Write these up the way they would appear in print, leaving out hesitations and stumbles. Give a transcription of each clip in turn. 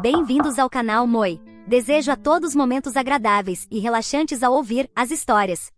Bem-vindos ao canal Moi. Desejo a todos momentos agradáveis e relaxantes ao ouvir as histórias.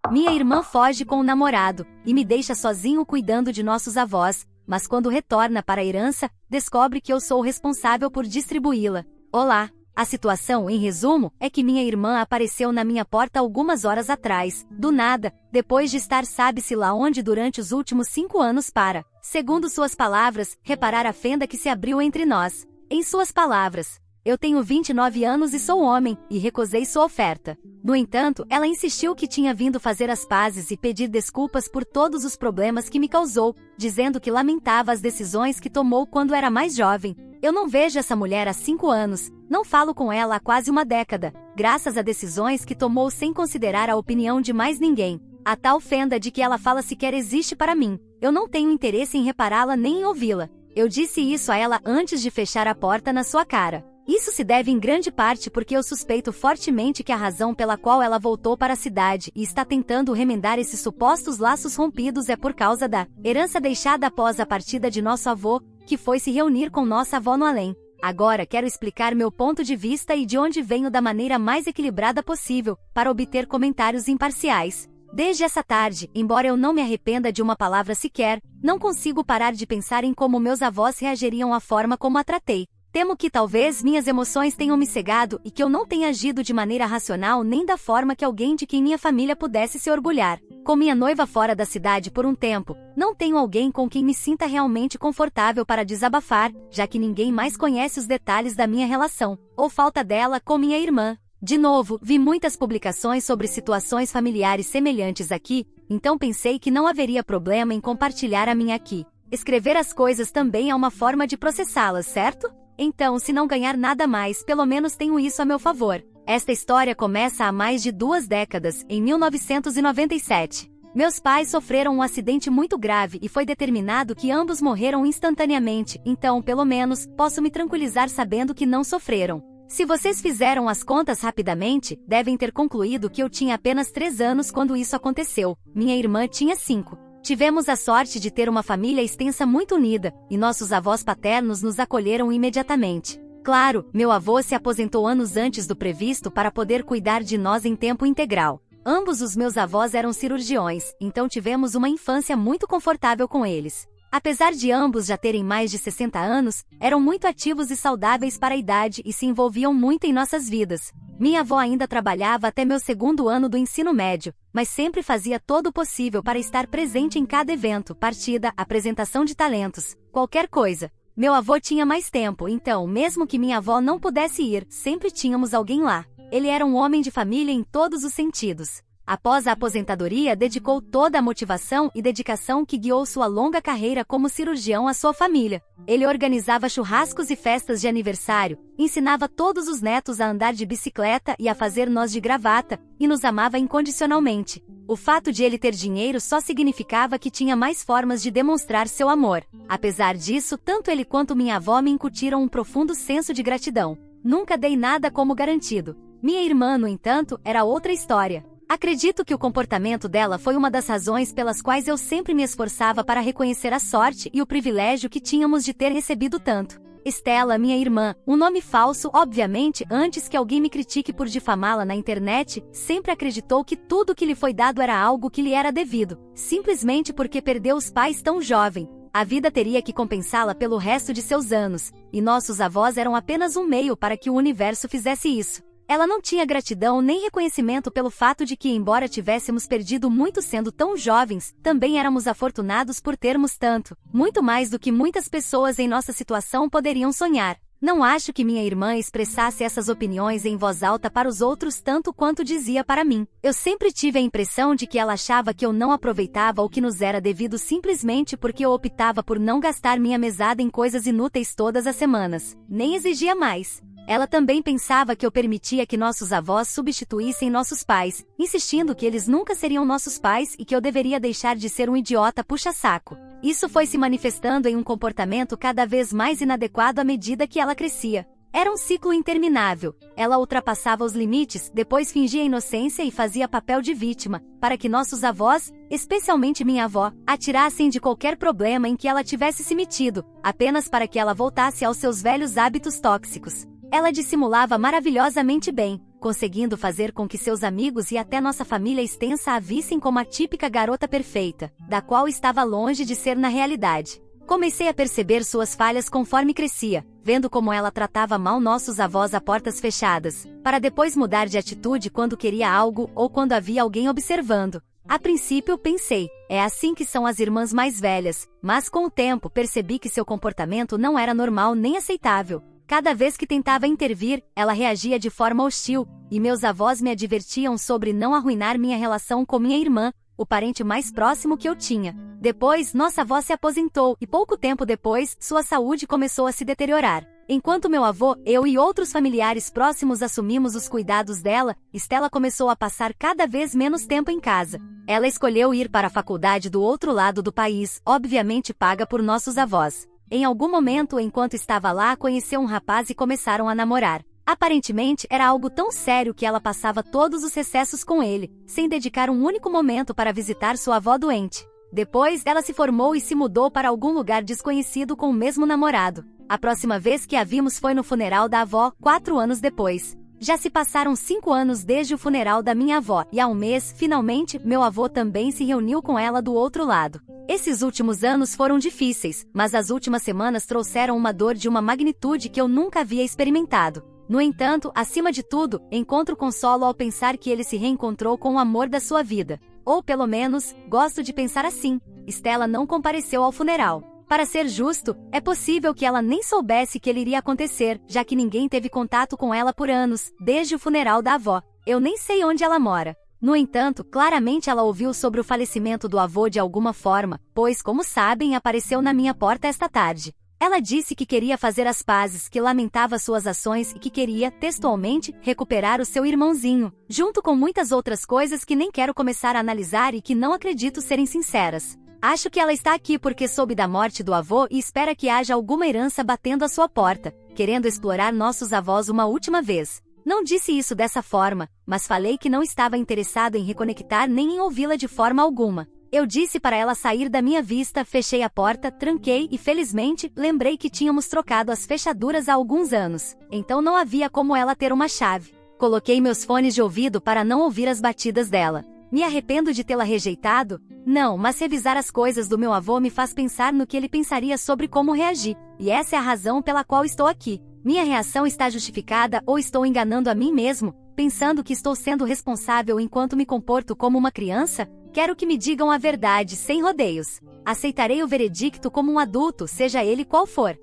Minha irmã foge com o namorado e me deixa sozinho cuidando de nossos avós, mas quando retorna para a herança, descobre que eu sou o responsável por distribuí-la. Olá! A situação, em resumo, é que minha irmã apareceu na minha porta algumas horas atrás, do nada, depois de estar sabe-se lá onde durante os últimos 5 anos para, segundo suas palavras, reparar a fenda que se abriu entre nós. Em suas palavras, eu tenho 29 anos e sou homem, e recusei sua oferta. No entanto, ela insistiu que tinha vindo fazer as pazes e pedir desculpas por todos os problemas que me causou, dizendo que lamentava as decisões que tomou quando era mais jovem. Eu não vejo essa mulher há 5 anos, não falo com ela há quase uma década, graças a decisões que tomou sem considerar a opinião de mais ninguém. A tal fenda de que ela fala sequer existe para mim. Eu não tenho interesse em repará-la nem em ouvi-la. Eu disse isso a ela antes de fechar a porta na sua cara. Isso se deve em grande parte porque eu suspeito fortemente que a razão pela qual ela voltou para a cidade e está tentando remendar esses supostos laços rompidos é por causa da herança deixada após a partida de nosso avô, que foi se reunir com nossa avó no além. Agora quero explicar meu ponto de vista e de onde venho da maneira mais equilibrada possível, para obter comentários imparciais. Desde essa tarde, embora eu não me arrependa de uma palavra sequer, não consigo parar de pensar em como meus avós reagiriam à forma como a tratei. Temo que talvez minhas emoções tenham me cegado e que eu não tenha agido de maneira racional nem da forma que alguém de quem minha família pudesse se orgulhar. Com minha noiva fora da cidade por um tempo, não tenho alguém com quem me sinta realmente confortável para desabafar, já que ninguém mais conhece os detalhes da minha relação, ou falta dela, com minha irmã. De novo, vi muitas publicações sobre situações familiares semelhantes aqui, então pensei que não haveria problema em compartilhar a minha aqui. Escrever as coisas também é uma forma de processá-las, certo? Então, se não ganhar nada mais, pelo menos tenho isso a meu favor. Esta história começa há mais de 2 décadas, em 1997. Meus pais sofreram um acidente muito grave e foi determinado que ambos morreram instantaneamente, então, pelo menos, posso me tranquilizar sabendo que não sofreram. Se vocês fizeram as contas rapidamente, devem ter concluído que eu tinha apenas 3 anos quando isso aconteceu. Minha irmã tinha 5. Tivemos a sorte de ter uma família extensa muito unida, e nossos avós paternos nos acolheram imediatamente. Claro, meu avô se aposentou anos antes do previsto para poder cuidar de nós em tempo integral. Ambos os meus avós eram cirurgiões, então tivemos uma infância muito confortável com eles. Apesar de ambos já terem mais de 60 anos, eram muito ativos e saudáveis para a idade e se envolviam muito em nossas vidas. Minha avó ainda trabalhava até meu 2º ano do ensino médio, mas sempre fazia todo o possível para estar presente em cada evento, partida, apresentação de talentos, qualquer coisa. Meu avô tinha mais tempo, então, mesmo que minha avó não pudesse ir, sempre tínhamos alguém lá. Ele era um homem de família em todos os sentidos. Após a aposentadoria, dedicou toda a motivação e dedicação que guiou sua longa carreira como cirurgião à sua família. Ele organizava churrascos e festas de aniversário, ensinava todos os netos a andar de bicicleta e a fazer nós de gravata, e nos amava incondicionalmente. O fato de ele ter dinheiro só significava que tinha mais formas de demonstrar seu amor. Apesar disso, tanto ele quanto minha avó me incutiram um profundo senso de gratidão. Nunca dei nada como garantido. Minha irmã, no entanto, era outra história. Acredito que o comportamento dela foi uma das razões pelas quais eu sempre me esforçava para reconhecer a sorte e o privilégio que tínhamos de ter recebido tanto. Estela, minha irmã, um nome falso, obviamente, antes que alguém me critique por difamá-la na internet, sempre acreditou que tudo que lhe foi dado era algo que lhe era devido, simplesmente porque perdeu os pais tão jovem. A vida teria que compensá-la pelo resto de seus anos, e nossos avós eram apenas um meio para que o universo fizesse isso. Ela não tinha gratidão nem reconhecimento pelo fato de que, embora tivéssemos perdido muito sendo tão jovens, também éramos afortunados por termos tanto, muito mais do que muitas pessoas em nossa situação poderiam sonhar. Não acho que minha irmã expressasse essas opiniões em voz alta para os outros tanto quanto dizia para mim. Eu sempre tive a impressão de que ela achava que eu não aproveitava o que nos era devido simplesmente porque eu optava por não gastar minha mesada em coisas inúteis todas as semanas. Nem exigia mais. Ela também pensava que eu permitia que nossos avós substituíssem nossos pais, insistindo que eles nunca seriam nossos pais e que eu deveria deixar de ser um idiota puxa-saco. Isso foi se manifestando em um comportamento cada vez mais inadequado à medida que ela crescia. Era um ciclo interminável. Ela ultrapassava os limites, depois fingia inocência e fazia papel de vítima, para que nossos avós, especialmente minha avó, a tirassem de qualquer problema em que ela tivesse se metido, apenas para que ela voltasse aos seus velhos hábitos tóxicos. Ela dissimulava maravilhosamente bem, conseguindo fazer com que seus amigos e até nossa família extensa a vissem como a típica garota perfeita, da qual estava longe de ser na realidade. Comecei a perceber suas falhas conforme crescia, vendo como ela tratava mal nossos avós a portas fechadas, para depois mudar de atitude quando queria algo ou quando havia alguém observando. A princípio pensei, é assim que são as irmãs mais velhas, mas com o tempo percebi que seu comportamento não era normal nem aceitável. Cada vez que tentava intervir, ela reagia de forma hostil, e meus avós me advertiam sobre não arruinar minha relação com minha irmã, o parente mais próximo que eu tinha. Depois, nossa avó se aposentou e pouco tempo depois, sua saúde começou a se deteriorar. Enquanto meu avô, eu e outros familiares próximos assumimos os cuidados dela, Stella começou a passar cada vez menos tempo em casa. Ela escolheu ir para a faculdade do outro lado do país, obviamente paga por nossos avós. Em algum momento, enquanto estava lá, conheceu um rapaz e começaram a namorar. Aparentemente, era algo tão sério que ela passava todos os recessos com ele, sem dedicar um único momento para visitar sua avó doente. Depois, ela se formou e se mudou para algum lugar desconhecido com o mesmo namorado. A próxima vez que a vimos foi no funeral da avó, 4 anos depois. Já se passaram 5 anos desde o funeral da minha avó, e há um mês, finalmente, meu avô também se reuniu com ela do outro lado. Esses últimos anos foram difíceis, mas as últimas semanas trouxeram uma dor de uma magnitude que eu nunca havia experimentado. No entanto, acima de tudo, encontro consolo ao pensar que ele se reencontrou com o amor da sua vida. Ou pelo menos, gosto de pensar assim. Stella não compareceu ao funeral. Para ser justo, é possível que ela nem soubesse que ele iria acontecer, já que ninguém teve contato com ela por anos, desde o funeral da avó. Eu nem sei onde ela mora. No entanto, claramente ela ouviu sobre o falecimento do avô de alguma forma, pois, como sabem, apareceu na minha porta esta tarde. Ela disse que queria fazer as pazes, que lamentava suas ações e que queria, textualmente, recuperar o seu irmãozinho, junto com muitas outras coisas que nem quero começar a analisar e que não acredito serem sinceras. Acho que ela está aqui porque soube da morte do avô e espera que haja alguma herança batendo à sua porta, querendo explorar nossos avós uma última vez. Não disse isso dessa forma, mas falei que não estava interessado em reconectar nem em ouvi-la de forma alguma. Eu disse para ela sair da minha vista, fechei a porta, tranquei e felizmente, lembrei que tínhamos trocado as fechaduras há alguns anos, então não havia como ela ter uma chave. Coloquei meus fones de ouvido para não ouvir as batidas dela. Me arrependo de tê-la rejeitado? Não, mas revisar as coisas do meu avô me faz pensar no que ele pensaria sobre como reagir, e essa é a razão pela qual estou aqui. Minha reação está justificada ou estou enganando a mim mesmo, pensando que estou sendo responsável enquanto me comporto como uma criança? Quero que me digam a verdade, sem rodeios. Aceitarei o veredicto como um adulto, seja ele qual for.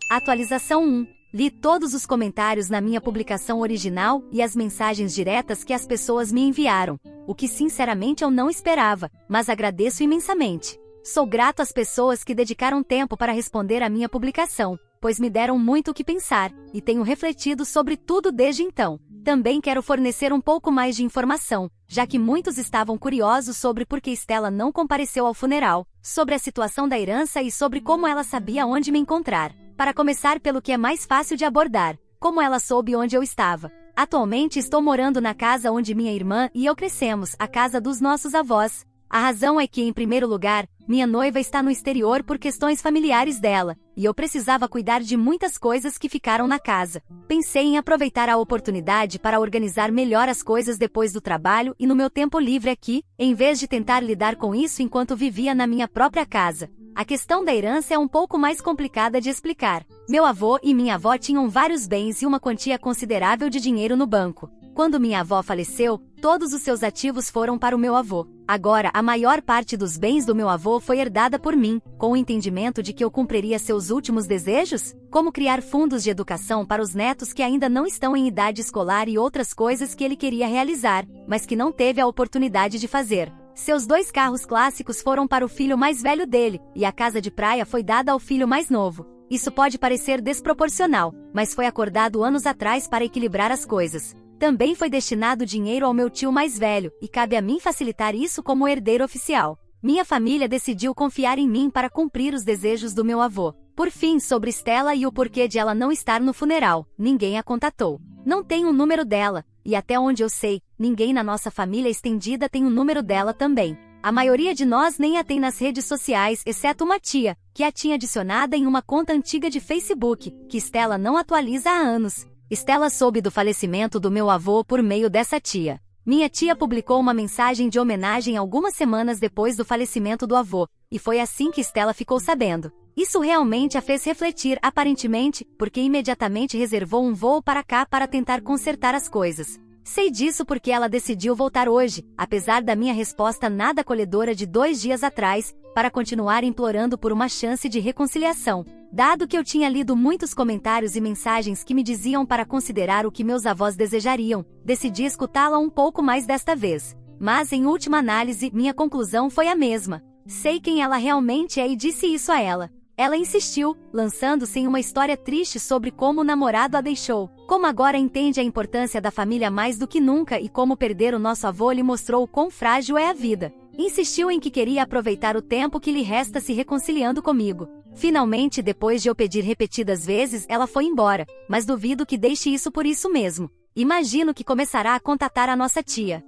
Atualização 1. Li todos os comentários na minha publicação original e as mensagens diretas que as pessoas me enviaram, o que sinceramente eu não esperava, mas agradeço imensamente. Sou grato às pessoas que dedicaram tempo para responder à minha publicação, pois me deram muito o que pensar, e tenho refletido sobre tudo desde então. Também quero fornecer um pouco mais de informação, já que muitos estavam curiosos sobre por que Stella não compareceu ao funeral, sobre a situação da herança e sobre como ela sabia onde me encontrar. Para começar pelo que é mais fácil de abordar, como ela soube onde eu estava. Atualmente estou morando na casa onde minha irmã e eu crescemos, a casa dos nossos avós. A razão é que, em primeiro lugar, minha noiva está no exterior por questões familiares dela, e eu precisava cuidar de muitas coisas que ficaram na casa. Pensei em aproveitar a oportunidade para organizar melhor as coisas depois do trabalho e no meu tempo livre aqui, em vez de tentar lidar com isso enquanto vivia na minha própria casa. A questão da herança é um pouco mais complicada de explicar. Meu avô e minha avó tinham vários bens e uma quantia considerável de dinheiro no banco. Quando minha avó faleceu, todos os seus ativos foram para o meu avô. Agora, a maior parte dos bens do meu avô foi herdada por mim, com o entendimento de que eu cumpriria seus últimos desejos, como criar fundos de educação para os netos que ainda não estão em idade escolar e outras coisas que ele queria realizar, mas que não teve a oportunidade de fazer. Seus 2 carros clássicos foram para o filho mais velho dele, e a casa de praia foi dada ao filho mais novo. Isso pode parecer desproporcional, mas foi acordado anos atrás para equilibrar as coisas. Também foi destinado dinheiro ao meu tio mais velho, e cabe a mim facilitar isso como herdeiro oficial. Minha família decidiu confiar em mim para cumprir os desejos do meu avô. Por fim, sobre Stella e o porquê de ela não estar no funeral, ninguém a contatou. Não tem o número dela, e até onde eu sei, ninguém na nossa família estendida tem o número dela também. A maioria de nós nem a tem nas redes sociais, exceto uma tia, que a tinha adicionada em uma conta antiga de Facebook, que Stella não atualiza há anos. Stella soube do falecimento do meu avô por meio dessa tia. Minha tia publicou uma mensagem de homenagem algumas semanas depois do falecimento do avô, e foi assim que Stella ficou sabendo. Isso realmente a fez refletir, aparentemente, porque imediatamente reservou um voo para cá para tentar consertar as coisas. Sei disso porque ela decidiu voltar hoje, apesar da minha resposta nada acolhedora de 2 dias atrás, para continuar implorando por uma chance de reconciliação. Dado que eu tinha lido muitos comentários e mensagens que me diziam para considerar o que meus avós desejariam, decidi escutá-la um pouco mais desta vez. Mas, em última análise, minha conclusão foi a mesma. Sei quem ela realmente é e disse isso a ela. Ela insistiu, lançando-se em uma história triste sobre como o namorado a deixou, como agora entende a importância da família mais do que nunca e como perder o nosso avô lhe mostrou o quão frágil é a vida. Insistiu em que queria aproveitar o tempo que lhe resta se reconciliando comigo. Finalmente, depois de eu pedir repetidas vezes, ela foi embora, mas duvido que deixe isso por isso mesmo. Imagino que começará a contatar a nossa tia.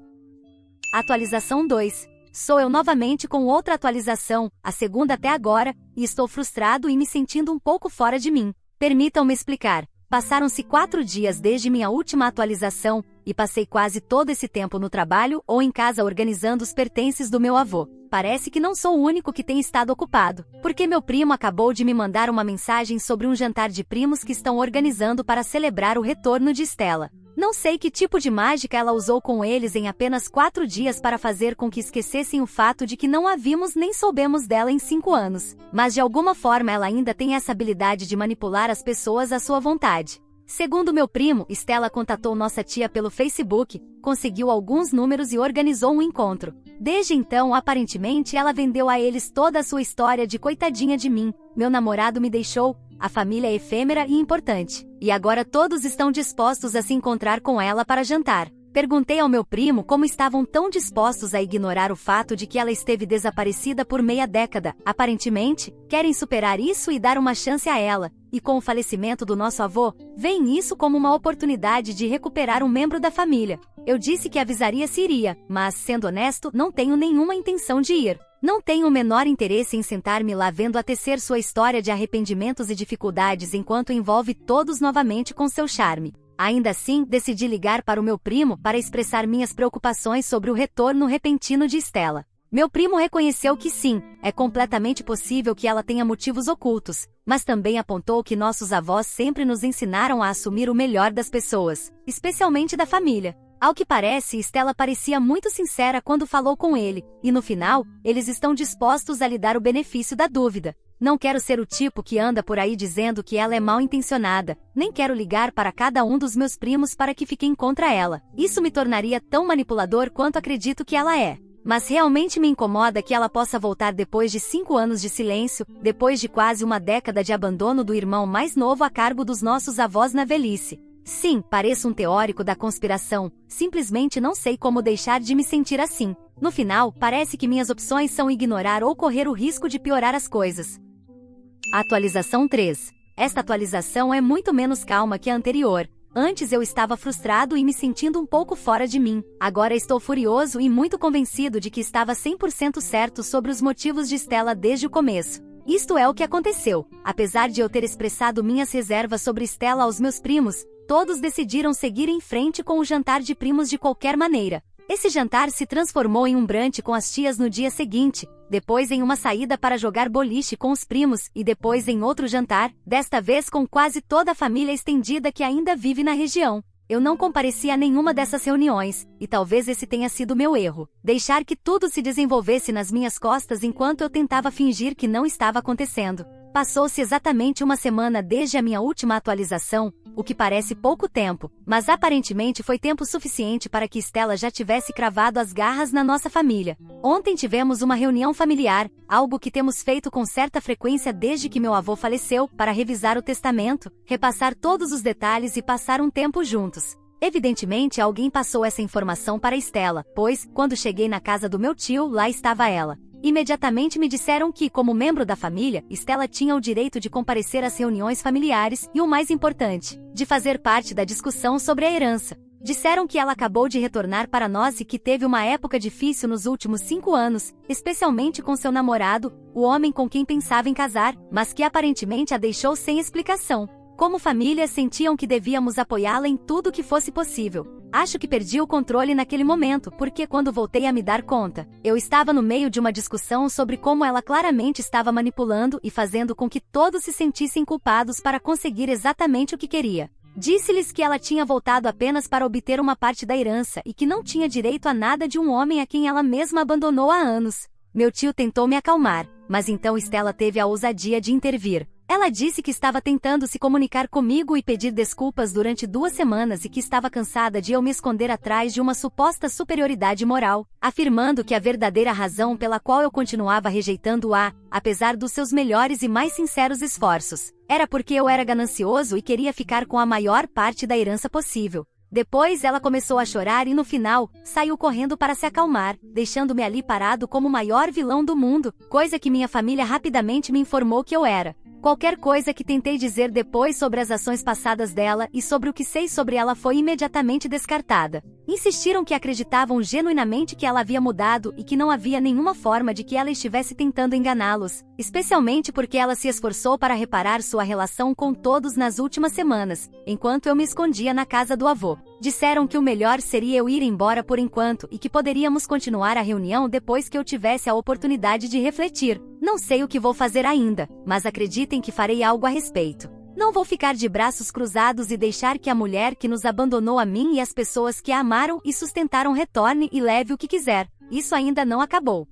Atualização 2. Sou eu novamente com outra atualização, a segunda até agora, e estou frustrado e me sentindo um pouco fora de mim. Permitam-me explicar. Passaram-se 4 dias desde minha última atualização, e passei quase todo esse tempo no trabalho ou em casa organizando os pertences do meu avô. Parece que não sou o único que tem estado ocupado, porque meu primo acabou de me mandar uma mensagem sobre um jantar de primos que estão organizando para celebrar o retorno de Stella. Não sei que tipo de mágica ela usou com eles em apenas 4 dias para fazer com que esquecessem o fato de que não a vimos nem soubemos dela em 5 anos. Mas de alguma forma ela ainda tem essa habilidade de manipular as pessoas à sua vontade. Segundo meu primo, Stella contatou nossa tia pelo Facebook, conseguiu alguns números e organizou um encontro. Desde então, aparentemente, ela vendeu a eles toda a sua história de coitadinha de mim, meu namorado me deixou, a família é efêmera e importante. E agora todos estão dispostos a se encontrar com ela para jantar. Perguntei ao meu primo como estavam tão dispostos a ignorar o fato de que ela esteve desaparecida por meia década. Aparentemente, querem superar isso e dar uma chance a ela. E com o falecimento do nosso avô, veem isso como uma oportunidade de recuperar um membro da família. Eu disse que avisaria se iria, mas, sendo honesto, não tenho nenhuma intenção de ir. Não tenho o menor interesse em sentar-me lá vendo a tecer sua história de arrependimentos e dificuldades enquanto envolve todos novamente com seu charme. Ainda assim, decidi ligar para o meu primo para expressar minhas preocupações sobre o retorno repentino de Stella. Meu primo reconheceu que sim, é completamente possível que ela tenha motivos ocultos, mas também apontou que nossos avós sempre nos ensinaram a assumir o melhor das pessoas, especialmente da família. Ao que parece, Stella parecia muito sincera quando falou com ele, e no final, eles estão dispostos a lhe dar o benefício da dúvida. Não quero ser o tipo que anda por aí dizendo que ela é mal intencionada, nem quero ligar para cada um dos meus primos para que fiquem contra ela. Isso me tornaria tão manipulador quanto acredito que ela é. Mas realmente me incomoda que ela possa voltar depois de 5 anos de silêncio, depois de quase uma década de abandono do irmão mais novo a cargo dos nossos avós na velhice. Sim, pareço um teórico da conspiração, simplesmente não sei como deixar de me sentir assim. No final, parece que minhas opções são ignorar ou correr o risco de piorar as coisas. Atualização 3. Esta atualização é muito menos calma que a anterior. Antes eu estava frustrado e me sentindo um pouco fora de mim. Agora estou furioso e muito convencido de que estava 100% certo sobre os motivos de Stella desde o começo. Isto é o que aconteceu. Apesar de eu ter expressado minhas reservas sobre Stella aos meus primos, todos decidiram seguir em frente com o jantar de primos de qualquer maneira. Esse jantar se transformou em um brunch com as tias no dia seguinte, depois em uma saída para jogar boliche com os primos e depois em outro jantar, desta vez com quase toda a família estendida que ainda vive na região. Eu não compareci a nenhuma dessas reuniões, e talvez esse tenha sido meu erro. Deixar que tudo se desenvolvesse nas minhas costas enquanto eu tentava fingir que não estava acontecendo. Passou-se exatamente uma semana desde a minha última atualização, o que parece pouco tempo, mas aparentemente foi tempo suficiente para que Stella já tivesse cravado as garras na nossa família. Ontem tivemos uma reunião familiar, algo que temos feito com certa frequência desde que meu avô faleceu, para revisar o testamento, repassar todos os detalhes e passar um tempo juntos. Evidentemente, alguém passou essa informação para Stella, pois, quando cheguei na casa do meu tio, lá estava ela. Imediatamente me disseram que, como membro da família, Stella tinha o direito de comparecer às reuniões familiares e, o mais importante, de fazer parte da discussão sobre a herança. Disseram que ela acabou de retornar para nós e que teve uma época difícil nos últimos 5 anos, especialmente com seu namorado, o homem com quem pensava em casar, mas que aparentemente a deixou sem explicação. Como família, sentiam que devíamos apoiá-la em tudo que fosse possível. Acho que perdi o controle naquele momento, porque quando voltei a me dar conta, eu estava no meio de uma discussão sobre como ela claramente estava manipulando e fazendo com que todos se sentissem culpados para conseguir exatamente o que queria. Disse-lhes que ela tinha voltado apenas para obter uma parte da herança e que não tinha direito a nada de um homem a quem ela mesma abandonou há anos. Meu tio tentou me acalmar, mas então Stella teve a ousadia de intervir. Ela disse que estava tentando se comunicar comigo e pedir desculpas durante 2 semanas e que estava cansada de eu me esconder atrás de uma suposta superioridade moral, afirmando que a verdadeira razão pela qual eu continuava rejeitando-a, apesar dos seus melhores e mais sinceros esforços, era porque eu era ganancioso e queria ficar com a maior parte da herança possível. Depois ela começou a chorar e no final, saiu correndo para se acalmar, deixando-me ali parado como o maior vilão do mundo, coisa que minha família rapidamente me informou que eu era. Qualquer coisa que tentei dizer depois sobre as ações passadas dela e sobre o que sei sobre ela foi imediatamente descartada. Insistiram que acreditavam genuinamente que ela havia mudado e que não havia nenhuma forma de que ela estivesse tentando enganá-los, especialmente porque ela se esforçou para reparar sua relação com todos nas últimas semanas, enquanto eu me escondia na casa do avô. Disseram que o melhor seria eu ir embora por enquanto e que poderíamos continuar a reunião depois que eu tivesse a oportunidade de refletir. Não sei o que vou fazer ainda, mas acreditem que farei algo a respeito. Não vou ficar de braços cruzados e deixar que a mulher que nos abandonou a mim e as pessoas que a amaram e sustentaram retorne e leve o que quiser. Isso ainda não acabou.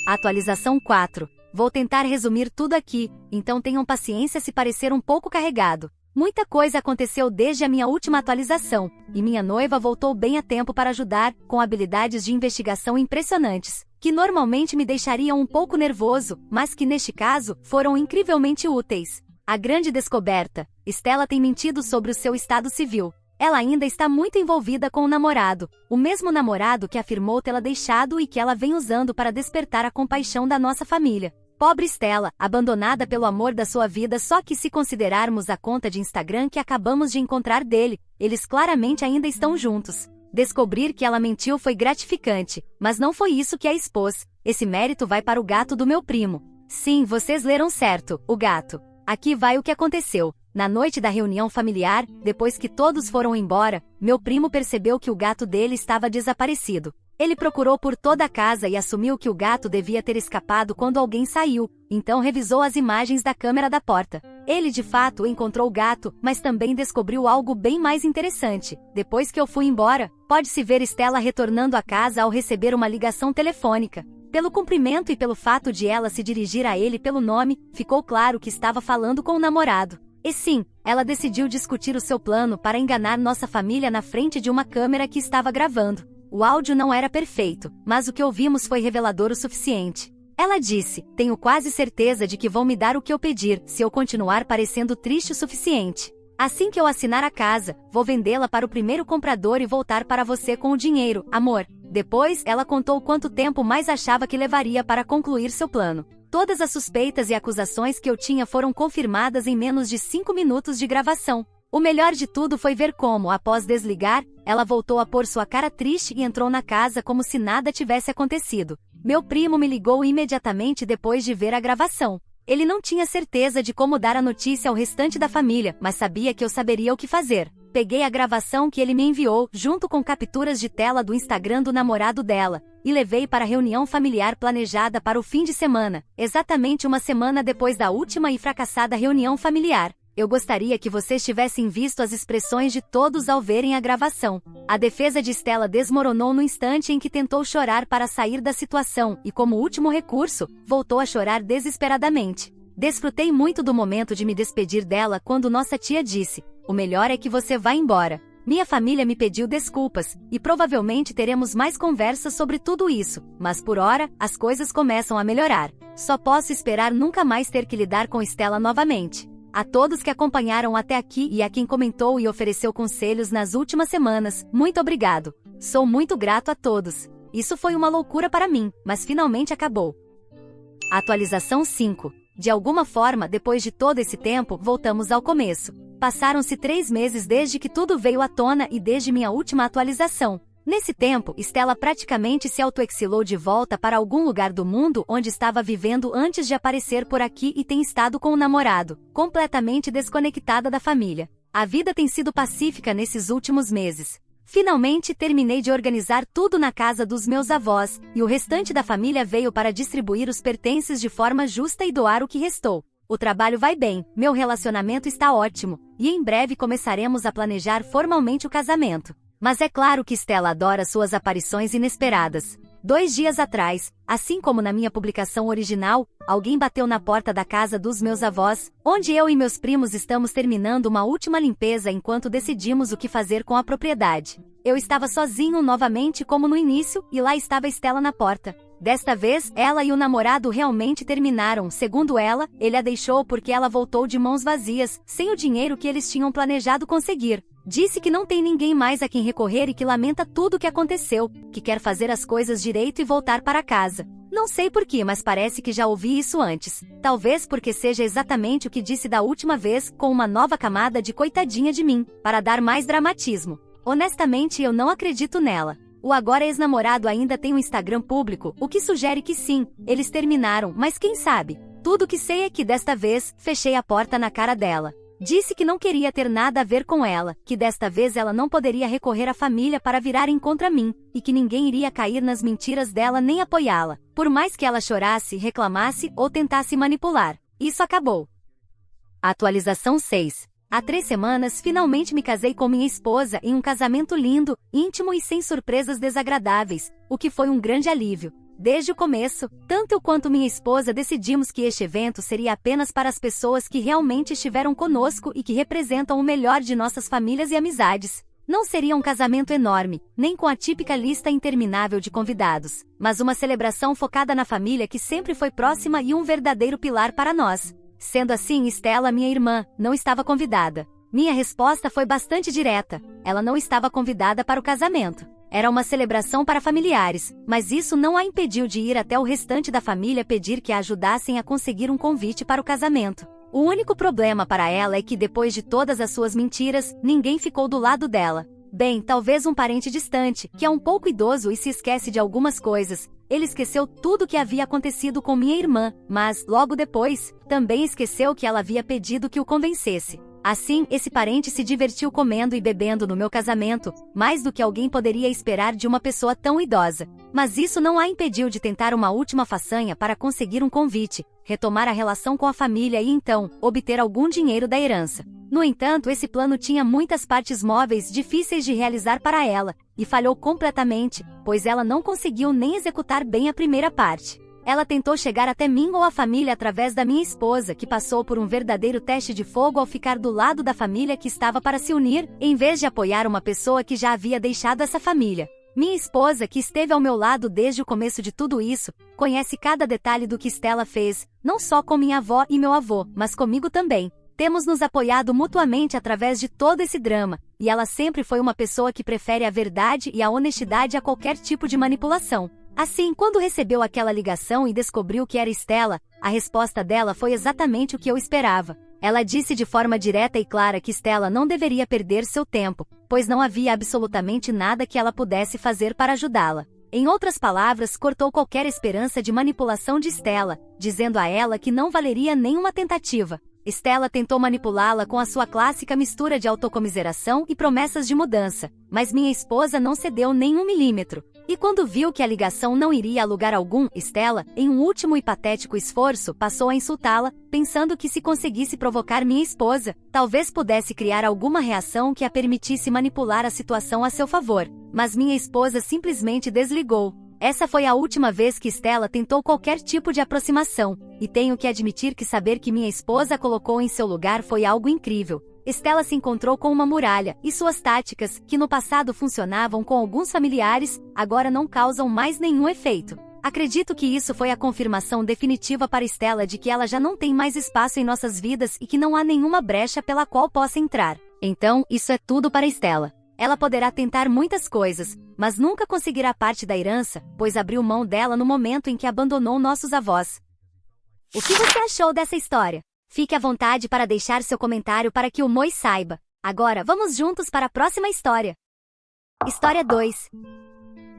Atualização 4. Vou tentar resumir tudo aqui, então tenham paciência se parecer um pouco carregado. Muita coisa aconteceu desde a minha última atualização, e minha noiva voltou bem a tempo para ajudar, com habilidades de investigação impressionantes, que normalmente me deixariam um pouco nervoso, mas que neste caso, foram incrivelmente úteis. A grande descoberta: Stella tem mentido sobre o seu estado civil. Ela ainda está muito envolvida com o namorado, o mesmo namorado que afirmou tê-la deixado e que ela vem usando para despertar a compaixão da nossa família. Pobre Stella, abandonada pelo amor da sua vida, só que se considerarmos a conta de Instagram que acabamos de encontrar dele, eles claramente ainda estão juntos. Descobrir que ela mentiu foi gratificante, mas não foi isso que a expôs. Esse mérito vai para o gato do meu primo. Sim, vocês leram certo, o gato. Aqui vai o que aconteceu. Na noite da reunião familiar, depois que todos foram embora, meu primo percebeu que o gato dele estava desaparecido. Ele procurou por toda a casa e assumiu que o gato devia ter escapado quando alguém saiu, então revisou as imagens da câmera da porta. Ele de fato encontrou o gato, mas também descobriu algo bem mais interessante. Depois que eu fui embora, pode-se ver Stella retornando à casa ao receber uma ligação telefônica. Pelo cumprimento e pelo fato de ela se dirigir a ele pelo nome, ficou claro que estava falando com o namorado. E sim, ela decidiu discutir o seu plano para enganar nossa família na frente de uma câmera que estava gravando. O áudio não era perfeito, mas o que ouvimos foi revelador o suficiente. Ela disse: "Tenho quase certeza de que vão me dar o que eu pedir, se eu continuar parecendo triste o suficiente. Assim que eu assinar a casa, vou vendê-la para o primeiro comprador e voltar para você com o dinheiro, amor." Depois, ela contou quanto tempo mais achava que levaria para concluir seu plano. Todas as suspeitas e acusações que eu tinha foram confirmadas em menos de 5 minutos de gravação. O melhor de tudo foi ver como, após desligar, ela voltou a pôr sua cara triste e entrou na casa como se nada tivesse acontecido. Meu primo me ligou imediatamente depois de ver a gravação. Ele não tinha certeza de como dar a notícia ao restante da família, mas sabia que eu saberia o que fazer. Peguei a gravação que ele me enviou, junto com capturas de tela do Instagram do namorado dela, e levei para a reunião familiar planejada para o fim de semana, exatamente uma semana depois da última e fracassada reunião familiar. Eu gostaria que vocês tivessem visto as expressões de todos ao verem a gravação. A defesa de Stella desmoronou no instante em que tentou chorar para sair da situação e, como último recurso, voltou a chorar desesperadamente. Desfrutei muito do momento de me despedir dela quando nossa tia disse: "O melhor é que você vá embora." Minha família me pediu desculpas, e provavelmente teremos mais conversas sobre tudo isso, mas por hora, as coisas começam a melhorar. Só posso esperar nunca mais ter que lidar com Stella novamente. A todos que acompanharam até aqui e a quem comentou e ofereceu conselhos nas últimas semanas, muito obrigado. Sou muito grato a todos. Isso foi uma loucura para mim, mas finalmente acabou. Atualização 5. De alguma forma, depois de todo esse tempo, voltamos ao começo. Passaram-se 3 meses desde que tudo veio à tona e desde minha última atualização. Nesse tempo, Stella praticamente se autoexilou de volta para algum lugar do mundo onde estava vivendo antes de aparecer por aqui e tem estado com o namorado, completamente desconectada da família. A vida tem sido pacífica nesses últimos meses. Finalmente terminei de organizar tudo na casa dos meus avós, e o restante da família veio para distribuir os pertences de forma justa e doar o que restou. O trabalho vai bem, meu relacionamento está ótimo, e em breve começaremos a planejar formalmente o casamento. Mas é claro que Stella adora suas aparições inesperadas. 2 dias atrás, assim como na minha publicação original, alguém bateu na porta da casa dos meus avós, onde eu e meus primos estamos terminando uma última limpeza enquanto decidimos o que fazer com a propriedade. Eu estava sozinho novamente como no início, e lá estava Stella na porta. Desta vez, ela e o namorado realmente terminaram. Segundo ela, ele a deixou porque ela voltou de mãos vazias, sem o dinheiro que eles tinham planejado conseguir. Disse que não tem ninguém mais a quem recorrer e que lamenta tudo o que aconteceu, que quer fazer as coisas direito e voltar para casa. Não sei porquê, mas parece que já ouvi isso antes. Talvez porque seja exatamente o que disse da última vez, com uma nova camada de coitadinha de mim, para dar mais dramatismo. Honestamente, eu não acredito nela. O agora ex-namorado ainda tem um Instagram público, o que sugere que sim, eles terminaram, mas quem sabe? Tudo que sei é que desta vez, fechei a porta na cara dela. Disse que não queria ter nada a ver com ela, que desta vez ela não poderia recorrer à família para virarem contra mim, e que ninguém iria cair nas mentiras dela nem apoiá-la, por mais que ela chorasse, reclamasse ou tentasse manipular. Isso acabou. Atualização 6. Há 3 semanas finalmente me casei com minha esposa em um casamento lindo, íntimo e sem surpresas desagradáveis, o que foi um grande alívio. Desde o começo, tanto eu quanto minha esposa decidimos que este evento seria apenas para as pessoas que realmente estiveram conosco e que representam o melhor de nossas famílias e amizades. Não seria um casamento enorme, nem com a típica lista interminável de convidados, mas uma celebração focada na família que sempre foi próxima e um verdadeiro pilar para nós. Sendo assim, Stella, minha irmã, não estava convidada. Minha resposta foi bastante direta. Ela não estava convidada para o casamento. Era uma celebração para familiares, mas isso não a impediu de ir até o restante da família pedir que a ajudassem a conseguir um convite para o casamento. O único problema para ela é que depois de todas as suas mentiras, ninguém ficou do lado dela. Bem, talvez um parente distante, que é um pouco idoso e se esquece de algumas coisas. Ele esqueceu tudo o que havia acontecido com minha irmã, mas, logo depois, também esqueceu que ela havia pedido que o convencesse. Assim, esse parente se divertiu comendo e bebendo no meu casamento, mais do que alguém poderia esperar de uma pessoa tão idosa. Mas isso não a impediu de tentar uma última façanha para conseguir um convite, retomar a relação com a família e então, obter algum dinheiro da herança. No entanto, esse plano tinha muitas partes móveis difíceis de realizar para ela, e falhou completamente, pois ela não conseguiu nem executar bem a primeira parte. Ela tentou chegar até mim ou a família através da minha esposa, que passou por um verdadeiro teste de fogo ao ficar do lado da família que estava para se unir, em vez de apoiar uma pessoa que já havia deixado essa família. Minha esposa, que esteve ao meu lado desde o começo de tudo isso, conhece cada detalhe do que Stella fez, não só com minha avó e meu avô, mas comigo também. Temos nos apoiado mutuamente através de todo esse drama, e ela sempre foi uma pessoa que prefere a verdade e a honestidade a qualquer tipo de manipulação. Assim, quando recebeu aquela ligação e descobriu que era Stella, a resposta dela foi exatamente o que eu esperava. Ela disse de forma direta e clara que Stella não deveria perder seu tempo, pois não havia absolutamente nada que ela pudesse fazer para ajudá-la. Em outras palavras, cortou qualquer esperança de manipulação de Stella, dizendo a ela que não valeria nenhuma tentativa. Stella tentou manipulá-la com a sua clássica mistura de autocomiseração e promessas de mudança, mas minha esposa não cedeu nem 1 milímetro. E quando viu que a ligação não iria a lugar algum, Stella, em um último e patético esforço, passou a insultá-la, pensando que se conseguisse provocar minha esposa, talvez pudesse criar alguma reação que a permitisse manipular a situação a seu favor. Mas minha esposa simplesmente desligou. Essa foi a última vez que Stella tentou qualquer tipo de aproximação, e tenho que admitir que saber que minha esposa a colocou em seu lugar foi algo incrível. Stella se encontrou com uma muralha, e suas táticas, que no passado funcionavam com alguns familiares, agora não causam mais nenhum efeito. Acredito que isso foi a confirmação definitiva para Stella de que ela já não tem mais espaço em nossas vidas e que não há nenhuma brecha pela qual possa entrar. Então, isso é tudo para Stella. Ela poderá tentar muitas coisas, mas nunca conseguirá parte da herança, pois abriu mão dela no momento em que abandonou nossos avós. O que você achou dessa história? Fique à vontade para deixar seu comentário para que o Moi saiba. Agora, vamos juntos para a próxima história. História 2.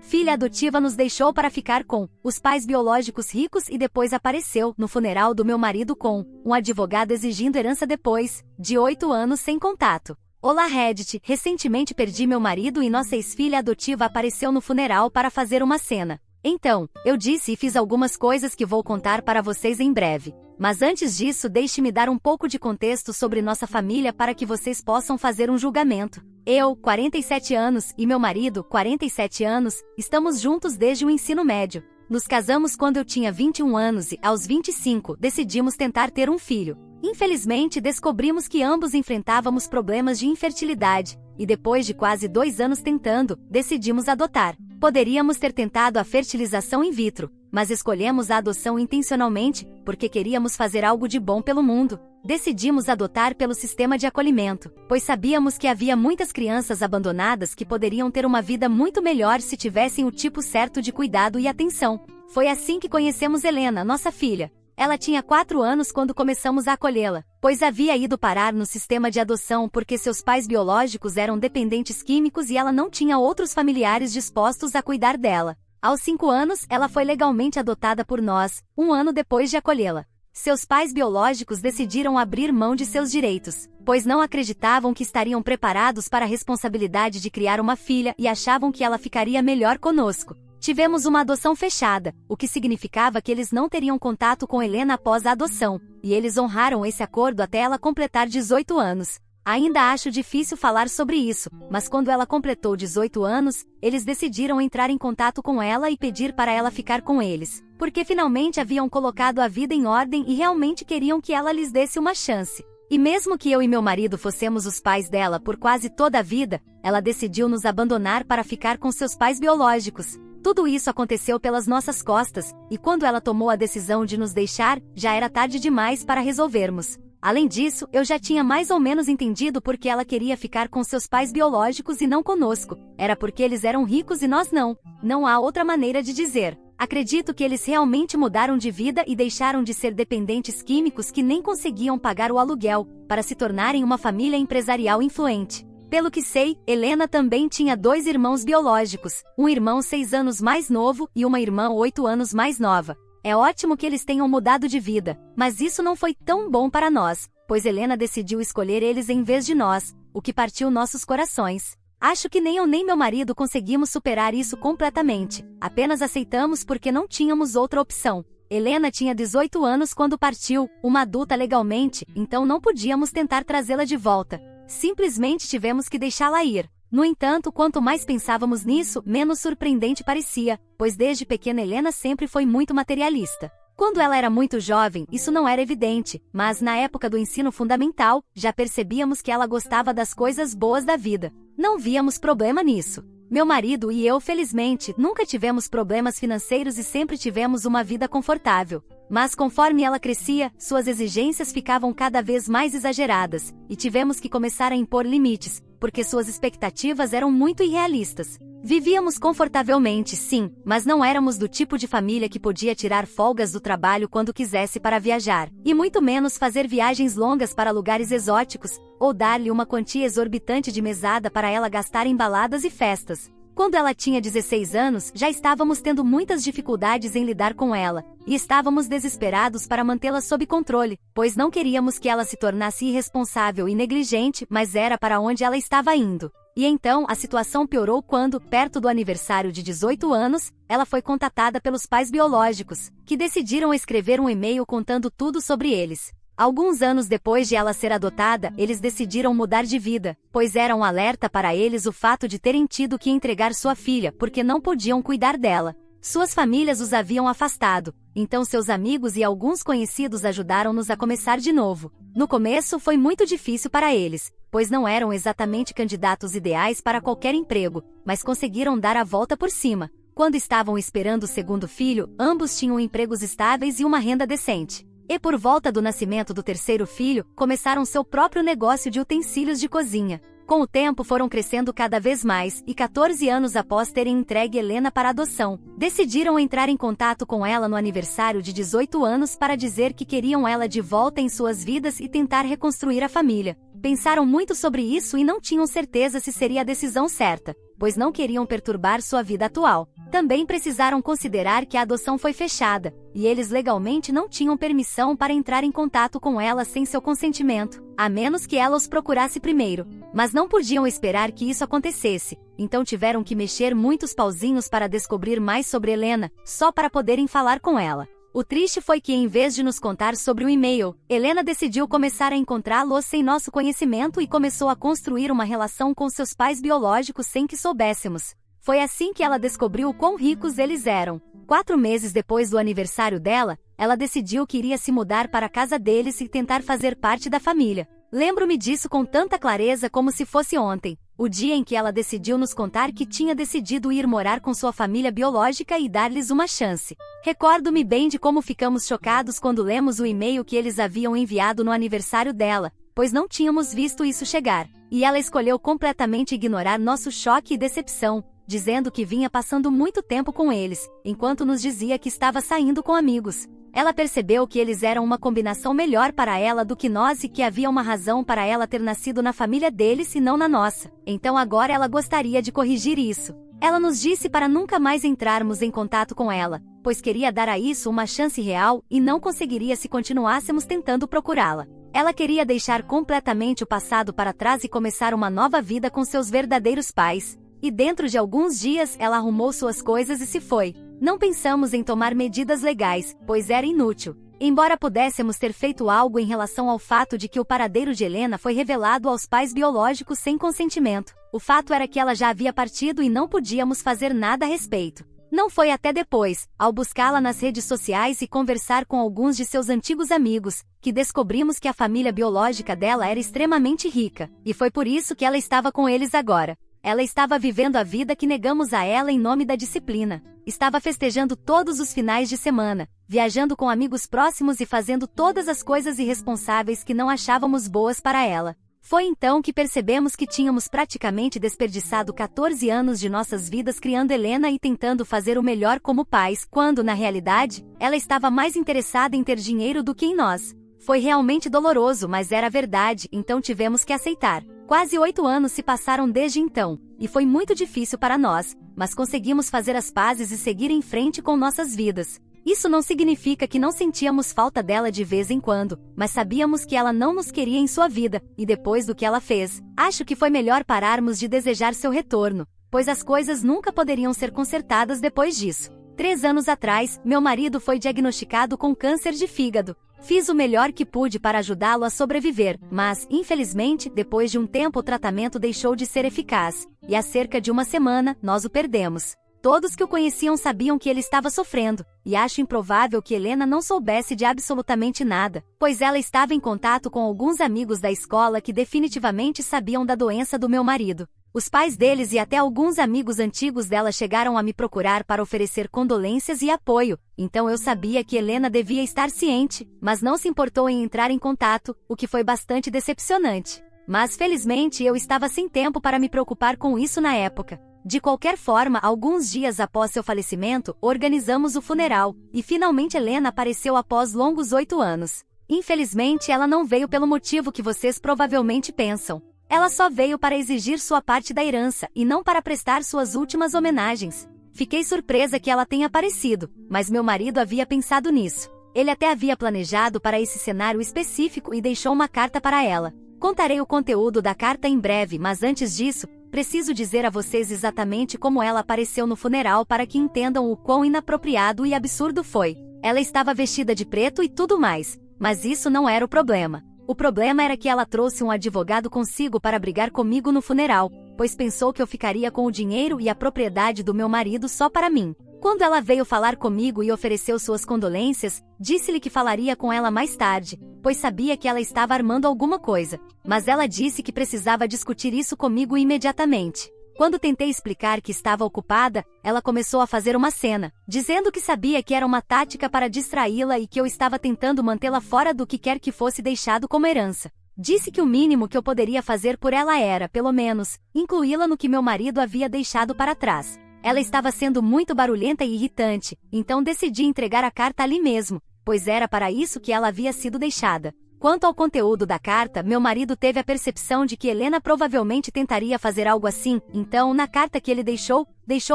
Filha adotiva nos deixou para ficar com os pais biológicos ricos e depois apareceu no funeral do meu marido com um advogado exigindo herança depois de 8 anos sem contato. Olá Reddit, recentemente perdi meu marido e nossa ex-filha adotiva apareceu no funeral para fazer uma cena. Então, eu disse e fiz algumas coisas que vou contar para vocês em breve. Mas antes disso, deixe-me dar um pouco de contexto sobre nossa família para que vocês possam fazer um julgamento. Eu, 47 anos, e meu marido, 47 anos, estamos juntos desde o ensino médio. Nos casamos quando eu tinha 21 anos e, aos 25, decidimos tentar ter um filho. Infelizmente, descobrimos que ambos enfrentávamos problemas de infertilidade, e depois de quase 2 anos tentando, decidimos adotar. Poderíamos ter tentado a fertilização in vitro, mas escolhemos a adoção intencionalmente, porque queríamos fazer algo de bom pelo mundo. Decidimos adotar pelo sistema de acolhimento, pois sabíamos que havia muitas crianças abandonadas que poderiam ter uma vida muito melhor se tivessem o tipo certo de cuidado e atenção. Foi assim que conhecemos Helena, nossa filha. Ela tinha 4 anos quando começamos a acolhê-la, pois havia ido parar no sistema de adoção porque seus pais biológicos eram dependentes químicos e ela não tinha outros familiares dispostos a cuidar dela. Aos 5 anos, ela foi legalmente adotada por nós, 1 ano depois de acolhê-la. Seus pais biológicos decidiram abrir mão de seus direitos, pois não acreditavam que estariam preparados para a responsabilidade de criar uma filha e achavam que ela ficaria melhor conosco. Tivemos uma adoção fechada, o que significava que eles não teriam contato com Helena após a adoção, e eles honraram esse acordo até ela completar 18 anos. Ainda acho difícil falar sobre isso, mas quando ela completou 18 anos, eles decidiram entrar em contato com ela e pedir para ela ficar com eles, porque finalmente haviam colocado a vida em ordem e realmente queriam que ela lhes desse uma chance. E mesmo que eu e meu marido fossemos os pais dela por quase toda a vida, ela decidiu nos abandonar para ficar com seus pais biológicos. Tudo isso aconteceu pelas nossas costas, e quando ela tomou a decisão de nos deixar, já era tarde demais para resolvermos. Além disso, eu já tinha mais ou menos entendido por que ela queria ficar com seus pais biológicos e não conosco. Era porque eles eram ricos e nós não. Não há outra maneira de dizer. Acredito que eles realmente mudaram de vida e deixaram de ser dependentes químicos que nem conseguiam pagar o aluguel, para se tornarem uma família empresarial influente. Pelo que sei, Helena também tinha 2 irmãos biológicos, um irmão 6 anos mais novo e uma irmã 8 anos mais nova. É ótimo que eles tenham mudado de vida, mas isso não foi tão bom para nós, pois Helena decidiu escolher eles em vez de nós, o que partiu nossos corações. Acho que nem eu nem meu marido conseguimos superar isso completamente, apenas aceitamos porque não tínhamos outra opção. Helena tinha 18 anos quando partiu, uma adulta legalmente, então não podíamos tentar trazê-la de volta. Simplesmente tivemos que deixá-la ir. No entanto, quanto mais pensávamos nisso, menos surpreendente parecia, pois desde pequena Helena sempre foi muito materialista. Quando ela era muito jovem, isso não era evidente, mas na época do ensino fundamental, já percebíamos que ela gostava das coisas boas da vida. Não víamos problema nisso. Meu marido e eu, felizmente, nunca tivemos problemas financeiros e sempre tivemos uma vida confortável. Mas conforme ela crescia, suas exigências ficavam cada vez mais exageradas, e tivemos que começar a impor limites, porque suas expectativas eram muito irrealistas. Vivíamos confortavelmente, sim, mas não éramos do tipo de família que podia tirar folgas do trabalho quando quisesse para viajar, e muito menos fazer viagens longas para lugares exóticos, ou dar-lhe uma quantia exorbitante de mesada para ela gastar em baladas e festas. Quando ela tinha 16 anos, já estávamos tendo muitas dificuldades em lidar com ela, e estávamos desesperados para mantê-la sob controle, pois não queríamos que ela se tornasse irresponsável e negligente, mas era para onde ela estava indo. E então, a situação piorou quando, perto do aniversário de 18 anos, ela foi contatada pelos pais biológicos, que decidiram escrever um e-mail contando tudo sobre eles. Alguns anos depois de ela ser adotada, eles decidiram mudar de vida, pois era um alerta para eles o fato de terem tido que entregar sua filha porque não podiam cuidar dela. Suas famílias os haviam afastado, então seus amigos e alguns conhecidos ajudaram-nos a começar de novo. No começo foi muito difícil para eles, pois não eram exatamente candidatos ideais para qualquer emprego, mas conseguiram dar a volta por cima. Quando estavam esperando o segundo filho, ambos tinham empregos estáveis e uma renda decente. E por volta do nascimento do terceiro filho, começaram seu próprio negócio de utensílios de cozinha. Com o tempo foram crescendo cada vez mais, e 14 anos após terem entregue Helena para adoção, decidiram entrar em contato com ela no aniversário de 18 anos para dizer que queriam ela de volta em suas vidas e tentar reconstruir a família. Pensaram muito sobre isso e não tinham certeza se seria a decisão certa, pois não queriam perturbar sua vida atual. Também precisaram considerar que a adoção foi fechada, e eles legalmente não tinham permissão para entrar em contato com ela sem seu consentimento, a menos que ela os procurasse primeiro. Mas não podiam esperar que isso acontecesse, então tiveram que mexer muitos pauzinhos para descobrir mais sobre Helena, só para poderem falar com ela. O triste foi que, em vez de nos contar sobre o e-mail, Helena decidiu começar a encontrá-los sem nosso conhecimento e começou a construir uma relação com seus pais biológicos sem que soubéssemos. Foi assim que ela descobriu o quão ricos eles eram. 4 meses depois do aniversário dela, ela decidiu que iria se mudar para a casa deles e tentar fazer parte da família. Lembro-me disso com tanta clareza como se fosse ontem, o dia em que ela decidiu nos contar que tinha decidido ir morar com sua família biológica e dar-lhes uma chance. Recordo-me bem de como ficamos chocados quando lemos o e-mail que eles haviam enviado no aniversário dela, pois não tínhamos visto isso chegar, e ela escolheu completamente ignorar nosso choque e decepção, dizendo que vinha passando muito tempo com eles, enquanto nos dizia que estava saindo com amigos. Ela percebeu que eles eram uma combinação melhor para ela do que nós e que havia uma razão para ela ter nascido na família deles e não na nossa. Então agora ela gostaria de corrigir isso. Ela nos disse para nunca mais entrarmos em contato com ela, pois queria dar a isso uma chance real e não conseguiria se continuássemos tentando procurá-la. Ela queria deixar completamente o passado para trás e começar uma nova vida com seus verdadeiros pais. E dentro de alguns dias ela arrumou suas coisas e se foi. Não pensamos em tomar medidas legais, pois era inútil. Embora pudéssemos ter feito algo em relação ao fato de que o paradeiro de Helena foi revelado aos pais biológicos sem consentimento, o fato era que ela já havia partido e não podíamos fazer nada a respeito. Não foi até depois, ao buscá-la nas redes sociais e conversar com alguns de seus antigos amigos, que descobrimos que a família biológica dela era extremamente rica, e foi por isso que ela estava com eles agora. Ela estava vivendo a vida que negamos a ela em nome da disciplina. Estava festejando todos os finais de semana, viajando com amigos próximos e fazendo todas as coisas irresponsáveis que não achávamos boas para ela. Foi então que percebemos que tínhamos praticamente desperdiçado 14 anos de nossas vidas criando Helena e tentando fazer o melhor como pais, quando, na realidade, ela estava mais interessada em ter dinheiro do que em nós. Foi realmente doloroso, mas era verdade, então tivemos que aceitar. Quase 8 anos se passaram desde então, e foi muito difícil para nós, mas conseguimos fazer as pazes e seguir em frente com nossas vidas. Isso não significa que não sentíamos falta dela de vez em quando, mas sabíamos que ela não nos queria em sua vida, e depois do que ela fez, acho que foi melhor pararmos de desejar seu retorno, pois as coisas nunca poderiam ser consertadas depois disso. 3 anos atrás, meu marido foi diagnosticado com câncer de fígado. Fiz o melhor que pude para ajudá-lo a sobreviver, mas, infelizmente, depois de um tempo o tratamento deixou de ser eficaz, e há cerca de uma semana, nós o perdemos. Todos que o conheciam sabiam que ele estava sofrendo, e acho improvável que Helena não soubesse de absolutamente nada, pois ela estava em contato com alguns amigos da escola que definitivamente sabiam da doença do meu marido. Os pais deles e até alguns amigos antigos dela chegaram a me procurar para oferecer condolências e apoio, então eu sabia que Helena devia estar ciente, mas não se importou em entrar em contato, o que foi bastante decepcionante. Mas felizmente eu estava sem tempo para me preocupar com isso na época. De qualquer forma, alguns dias após seu falecimento, organizamos o funeral, e finalmente Helena apareceu após longos 8 anos. Infelizmente ela não veio pelo motivo que vocês provavelmente pensam. Ela só veio para exigir sua parte da herança, e não para prestar suas últimas homenagens. Fiquei surpresa que ela tenha aparecido, mas meu marido havia pensado nisso. Ele até havia planejado para esse cenário específico e deixou uma carta para ela. Contarei o conteúdo da carta em breve, mas antes disso, preciso dizer a vocês exatamente como ela apareceu no funeral para que entendam o quão inapropriado e absurdo foi. Ela estava vestida de preto e tudo mais, mas isso não era o problema. O problema era que ela trouxe um advogado consigo para brigar comigo no funeral, pois pensou que eu ficaria com o dinheiro e a propriedade do meu marido só para mim. Quando ela veio falar comigo e ofereceu suas condolências, disse-lhe que falaria com ela mais tarde, pois sabia que ela estava armando alguma coisa. Mas ela disse que precisava discutir isso comigo imediatamente. Quando tentei explicar que estava ocupada, ela começou a fazer uma cena, dizendo que sabia que era uma tática para distraí-la e que eu estava tentando mantê-la fora do que quer que fosse deixado como herança. Disse que o mínimo que eu poderia fazer por ela era, pelo menos, incluí-la no que meu marido havia deixado para trás. Ela estava sendo muito barulhenta e irritante, então decidi entregar a carta ali mesmo, pois era para isso que ela havia sido deixada. Quanto ao conteúdo da carta, meu marido teve a percepção de que Helena provavelmente tentaria fazer algo assim, então, na carta que ele deixou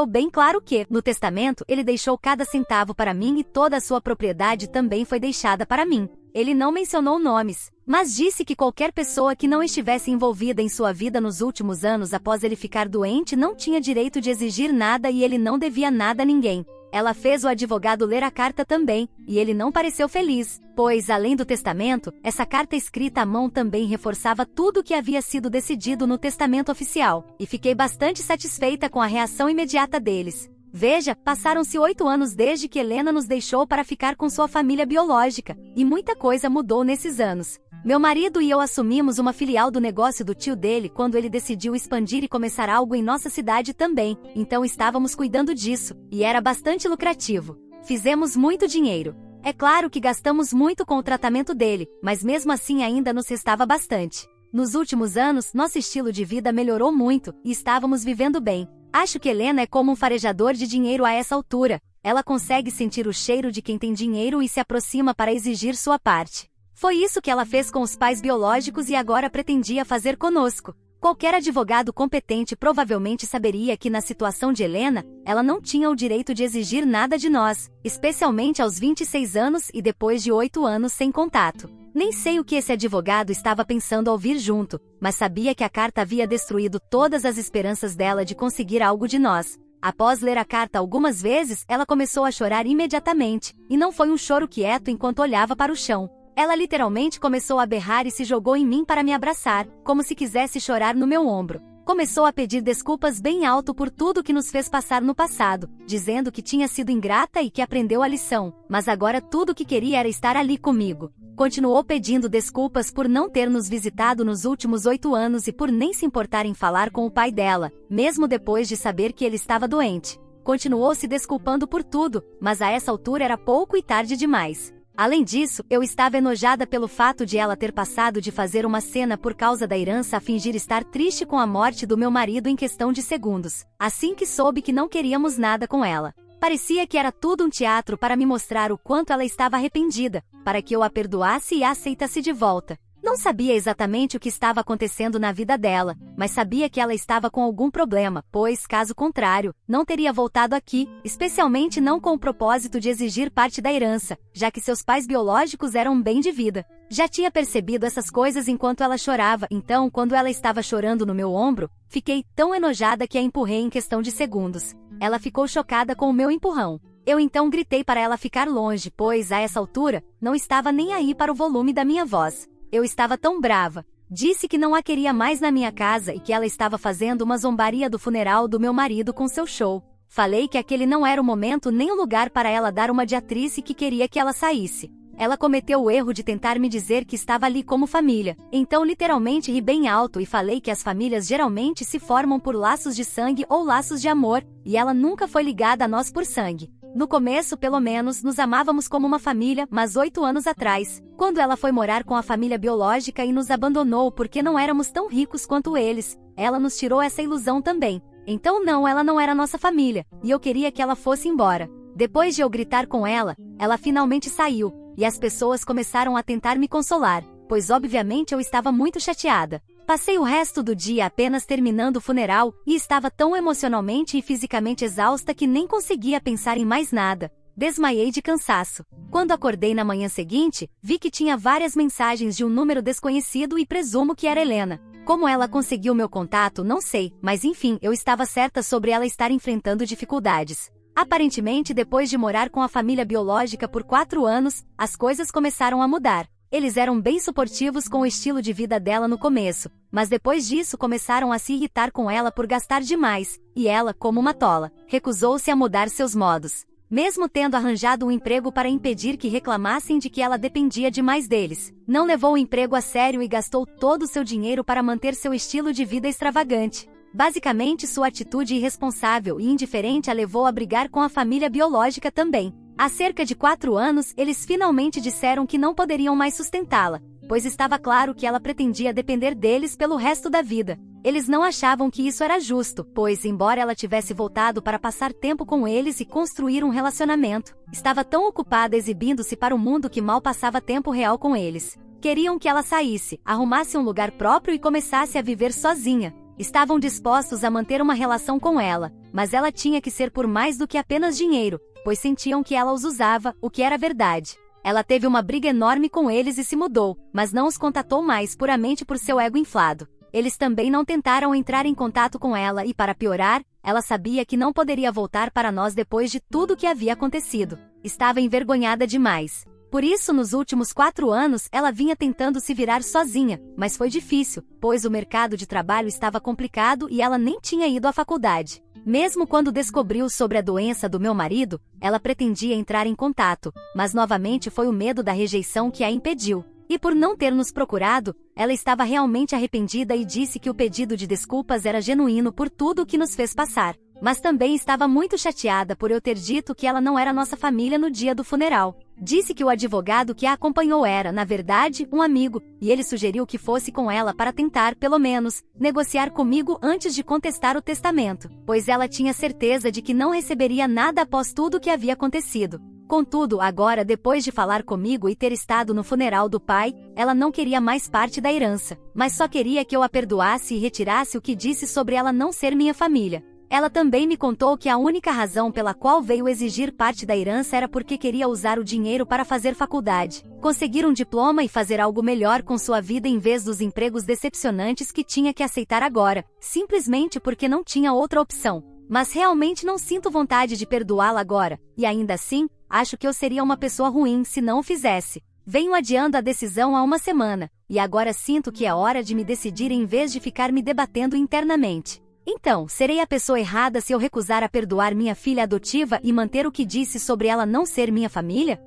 bem claro que, no testamento, ele deixou cada centavo para mim e toda a sua propriedade também foi deixada para mim. Ele não mencionou nomes, mas disse que qualquer pessoa que não estivesse envolvida em sua vida nos últimos anos após ele ficar doente não tinha direito de exigir nada e ele não devia nada a ninguém. Ela fez o advogado ler a carta também, e ele não pareceu feliz, pois, além do testamento, essa carta escrita à mão também reforçava tudo o que havia sido decidido no testamento oficial, e fiquei bastante satisfeita com a reação imediata deles. Veja, passaram-se 8 anos desde que Helena nos deixou para ficar com sua família biológica, e muita coisa mudou nesses anos. Meu marido e eu assumimos uma filial do negócio do tio dele quando ele decidiu expandir e começar algo em nossa cidade também, então estávamos cuidando disso, e era bastante lucrativo. Fizemos muito dinheiro. É claro que gastamos muito com o tratamento dele, mas mesmo assim ainda nos restava bastante. Nos últimos anos, nosso estilo de vida melhorou muito, e estávamos vivendo bem. Acho que Helena é como um farejador de dinheiro a essa altura. Ela consegue sentir o cheiro de quem tem dinheiro e se aproxima para exigir sua parte. Foi isso que ela fez com os pais biológicos e agora pretendia fazer conosco. Qualquer advogado competente provavelmente saberia que na situação de Helena, ela não tinha o direito de exigir nada de nós, especialmente aos 26 anos e depois de 8 anos sem contato. Nem sei o que esse advogado estava pensando ao vir junto, mas sabia que a carta havia destruído todas as esperanças dela de conseguir algo de nós. Após ler a carta algumas vezes, ela começou a chorar imediatamente, e não foi um choro quieto enquanto olhava para o chão. Ela literalmente começou a berrar e se jogou em mim para me abraçar, como se quisesse chorar no meu ombro. Começou a pedir desculpas bem alto por tudo que nos fez passar no passado, dizendo que tinha sido ingrata e que aprendeu a lição, mas agora tudo o que queria era estar ali comigo. Continuou pedindo desculpas por não ter nos visitado nos últimos 8 anos e por nem se importar em falar com o pai dela, mesmo depois de saber que ele estava doente. Continuou se desculpando por tudo, mas a essa altura era pouco e tarde demais. Além disso, eu estava enojada pelo fato de ela ter passado de fazer uma cena por causa da herança a fingir estar triste com a morte do meu marido em questão de segundos, assim que soube que não queríamos nada com ela. Parecia que era tudo um teatro para me mostrar o quanto ela estava arrependida, para que eu a perdoasse e a aceitasse de volta. Não sabia exatamente o que estava acontecendo na vida dela, mas sabia que ela estava com algum problema, pois, caso contrário, não teria voltado aqui, especialmente não com o propósito de exigir parte da herança, já que seus pais biológicos eram bem de vida. Já tinha percebido essas coisas enquanto ela chorava, então, quando ela estava chorando no meu ombro, fiquei tão enojada que a empurrei em questão de segundos. Ela ficou chocada com o meu empurrão. Eu então gritei para ela ficar longe, pois, a essa altura, não estava nem aí para o volume da minha voz. Eu estava tão brava. Disse que não a queria mais na minha casa e que ela estava fazendo uma zombaria do funeral do meu marido com seu show. Falei que aquele não era o momento nem o lugar para ela dar uma de atriz e que queria que ela saísse. Ela cometeu o erro de tentar me dizer que estava ali como família. Então literalmente ri bem alto e falei que as famílias geralmente se formam por laços de sangue ou laços de amor, e ela nunca foi ligada a nós por sangue. No começo, pelo menos, nos amávamos como uma família, mas 8 anos atrás, quando ela foi morar com a família biológica e nos abandonou porque não éramos tão ricos quanto eles, ela nos tirou essa ilusão também. Então não, ela não era nossa família, e eu queria que ela fosse embora. Depois de eu gritar com ela finalmente saiu, e as pessoas começaram a tentar me consolar, pois obviamente eu estava muito chateada. Passei o resto do dia apenas terminando o funeral e estava tão emocionalmente e fisicamente exausta que nem conseguia pensar em mais nada. Desmaiei de cansaço. Quando acordei na manhã seguinte, vi que tinha várias mensagens de um número desconhecido e presumo que era Helena. Como ela conseguiu meu contato, não sei, mas enfim, eu estava certa sobre ela estar enfrentando dificuldades. Aparentemente, depois de morar com a família biológica por 4 anos, as coisas começaram a mudar. Eles eram bem suportivos com o estilo de vida dela no começo, mas depois disso começaram a se irritar com ela por gastar demais, e ela, como uma tola, recusou-se a mudar seus modos. Mesmo tendo arranjado um emprego para impedir que reclamassem de que ela dependia demais deles, não levou o emprego a sério e gastou todo o seu dinheiro para manter seu estilo de vida extravagante. Basicamente, sua atitude irresponsável e indiferente a levou a brigar com a família biológica também. Há cerca de 4 anos, eles finalmente disseram que não poderiam mais sustentá-la. pois estava claro que ela pretendia depender deles pelo resto da vida. Eles não achavam que isso era justo, pois, embora ela tivesse voltado para passar tempo com eles e construir um relacionamento, estava tão ocupada exibindo-se para o mundo que mal passava tempo real com eles. Queriam que ela saísse, arrumasse um lugar próprio e começasse a viver sozinha. Estavam dispostos a manter uma relação com ela, mas ela tinha que ser por mais do que apenas dinheiro, pois sentiam que ela os usava, o que era verdade. Ela teve uma briga enorme com eles e se mudou, mas não os contatou mais puramente por seu ego inflado. Eles também não tentaram entrar em contato com ela e, para piorar, ela sabia que não poderia voltar para nós depois de tudo o que havia acontecido. Estava envergonhada demais. Por isso, nos últimos 4 anos, ela vinha tentando se virar sozinha, mas foi difícil, pois o mercado de trabalho estava complicado e ela nem tinha ido à faculdade. Mesmo quando descobriu sobre a doença do meu marido, ela pretendia entrar em contato, mas novamente foi o medo da rejeição que a impediu. E por não ter nos procurado, ela estava realmente arrependida e disse que o pedido de desculpas era genuíno por tudo o que nos fez passar. Mas também estava muito chateada por eu ter dito que ela não era nossa família no dia do funeral. Disse que o advogado que a acompanhou era, na verdade, um amigo, e ele sugeriu que fosse com ela para tentar, pelo menos, negociar comigo antes de contestar o testamento, pois ela tinha certeza de que não receberia nada após tudo o que havia acontecido. Contudo, agora, depois de falar comigo e ter estado no funeral do pai, ela não queria mais parte da herança, mas só queria que eu a perdoasse e retirasse o que disse sobre ela não ser minha família. Ela também me contou que a única razão pela qual veio exigir parte da herança era porque queria usar o dinheiro para fazer faculdade, conseguir um diploma e fazer algo melhor com sua vida em vez dos empregos decepcionantes que tinha que aceitar agora, simplesmente porque não tinha outra opção. Mas realmente não sinto vontade de perdoá-la agora, e ainda assim, acho que eu seria uma pessoa ruim se não o fizesse. Venho adiando a decisão há uma semana, e agora sinto que é hora de me decidir em vez de ficar me debatendo internamente. Então, serei a pessoa errada se eu recusar a perdoar minha filha adotiva e manter o que disse sobre ela não ser minha família?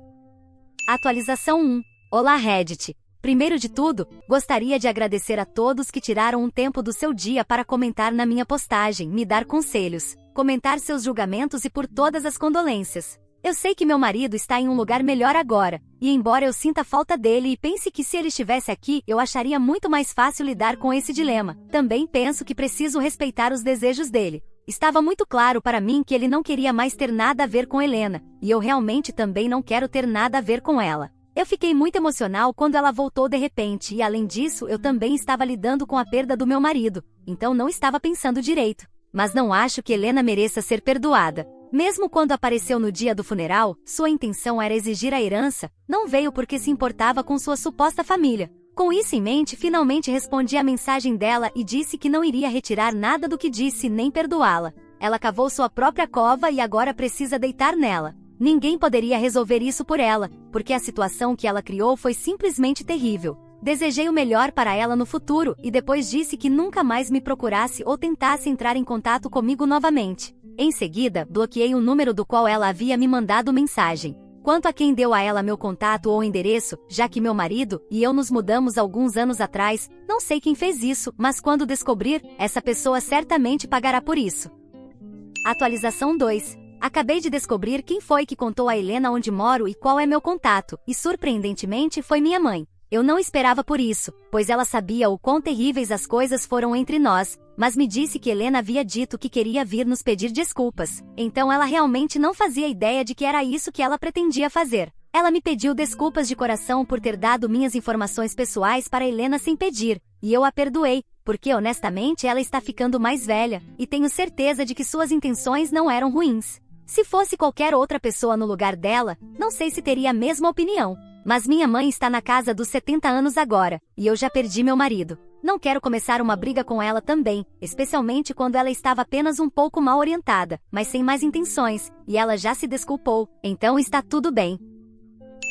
Atualização 1. Olá, Reddit. Primeiro de tudo, gostaria de agradecer a todos que tiraram um tempo do seu dia para comentar na minha postagem, me dar conselhos, comentar seus julgamentos e por todas as condolências. Eu sei que meu marido está em um lugar melhor agora, e embora eu sinta falta dele e pense que se ele estivesse aqui eu acharia muito mais fácil lidar com esse dilema, também penso que preciso respeitar os desejos dele. Estava muito claro para mim que ele não queria mais ter nada a ver com Helena, e eu realmente também não quero ter nada a ver com ela. Eu fiquei muito emocional quando ela voltou de repente e, além disso, eu também estava lidando com a perda do meu marido, então não estava pensando direito. Mas não acho que Helena mereça ser perdoada. Mesmo quando apareceu no dia do funeral, sua intenção era exigir a herança, não veio porque se importava com sua suposta família. Com isso em mente, finalmente respondi à mensagem dela e disse que não iria retirar nada do que disse nem perdoá-la. Ela cavou sua própria cova e agora precisa deitar nela. Ninguém poderia resolver isso por ela, porque a situação que ela criou foi simplesmente terrível. Desejei o melhor para ela no futuro e depois disse que nunca mais me procurasse ou tentasse entrar em contato comigo novamente. Em seguida, bloqueei o número do qual ela havia me mandado mensagem. Quanto a quem deu a ela meu contato ou endereço, já que meu marido e eu nos mudamos alguns anos atrás, não sei quem fez isso, mas quando descobrir, essa pessoa certamente pagará por isso. Atualização 2. Acabei de descobrir quem foi que contou a Helena onde moro e qual é meu contato, e surpreendentemente foi minha mãe. Eu não esperava por isso, pois ela sabia o quão terríveis as coisas foram entre nós, mas me disse que Helena havia dito que queria vir nos pedir desculpas. Então ela realmente não fazia ideia de que era isso que ela pretendia fazer. Ela me pediu desculpas de coração por ter dado minhas informações pessoais para Helena sem pedir, e eu a perdoei, porque honestamente ela está ficando mais velha, e tenho certeza de que suas intenções não eram ruins. Se fosse qualquer outra pessoa no lugar dela, não sei se teria a mesma opinião. Mas minha mãe está na casa dos 70 anos agora, e eu já perdi meu marido. Não quero começar uma briga com ela também, especialmente quando ela estava apenas um pouco mal orientada, mas sem mais intenções, e ela já se desculpou, então está tudo bem.